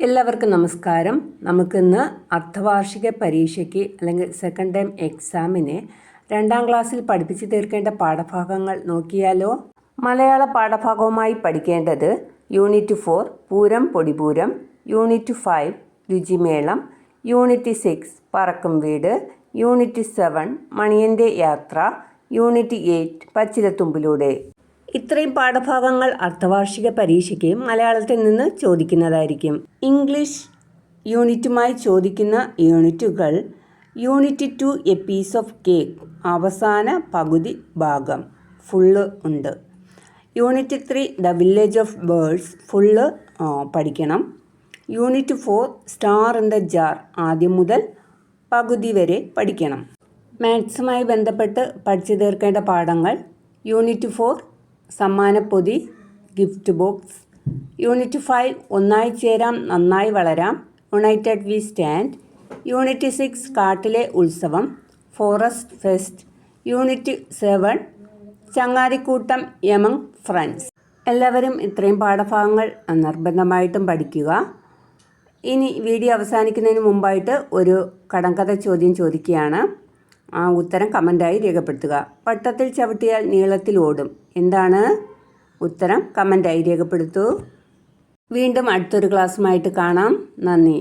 എല്ലാവർക്കും നമസ്കാരം. നമുക്കിന്ന് അർദ്ധവാർഷിക പരീക്ഷയ്ക്ക് അല്ലെങ്കിൽ സെക്കൻഡ് ടൈം എക്സാമിന് 2ാം ക്ലാസ്സിൽ പഠിപ്പിച്ചു തീർക്കേണ്ട പാഠഭാഗങ്ങൾ നോക്കിയാലോ? മലയാള പാഠഭാഗവുമായി പഠിക്കേണ്ടത് യൂണിറ്റ് 4 പൂരം പൊടിപൂരം, യൂണിറ്റ് 5 രുചിമേളം, യൂണിറ്റ് 6 പറക്കും വീട്, യൂണിറ്റ് 7 മണിയൻ്റെ യാത്ര, യൂണിറ്റ് 8 പച്ചിലത്തുമ്പിലൂടെ. ഇത്രയും പാഠഭാഗങ്ങൾ അർദ്ധവാർഷിക പരീക്ഷയ്ക്ക് മലയാളത്തിൽ നിന്ന് ചോദിക്കുന്നതായിരിക്കും. ഇംഗ്ലീഷ് യൂണിറ്റുമായി ചോദിക്കുന്ന യൂണിറ്റുകൾ unit 2 a piece of cake അവസാന പകുതി ഭാഗം ഫുള്ള് ഉണ്ട്. Unit 3 the village of birds full പഠിക്കണം. Unit 4 star in the jar ആദ്യം മുതൽ പകുതി വരെ പഠിക്കണം. മാത്സുമായി ബന്ധപ്പെട്ട് പഠിച്ചു തീർക്കേണ്ട പാഠങ്ങൾ യൂണിറ്റ് 4 സമ്മാനപ്പൊതി ഗിഫ്റ്റ് ബോക്സ്, യൂണിറ്റ് 5 ഒന്നായി ചേരാം നന്നായി വളരാം യുണൈറ്റഡ് വി സ്റ്റാൻഡ്, യൂണിറ്റ് 6 കാട്ടിലെ ഉത്സവം ഫോറസ്റ്റ് ഫെസ്റ്റ്, യൂണിറ്റ് 7 ചങ്ങാതിക്കൂട്ടം എമംഗ് ഫ്രണ്ട്സ്. എല്ലാവരും ഇത്രയും പാഠഭാഗങ്ങൾ നിർബന്ധമായിട്ടും പഠിക്കുക. ഇനി വീഡിയോ അവസാനിക്കുന്നതിന് മുമ്പായിട്ട് ഒരു കടങ്കഥ ചോദ്യം ചോദിക്കുകയാണ്. ആ ഉത്തരം കമൻ്റായി രേഖപ്പെടുത്തുക. പട്ടത്തിൽ ചവിട്ടിയാൽ നീളത്തിൽ ഓടും. എന്താണ് ഉത്തരം? കമൻ്റായി രേഖപ്പെടുത്തൂ. വീണ്ടും അടുത്തൊരു ക്ലാസ്സുമായിട്ട് കാണാം. നന്ദി.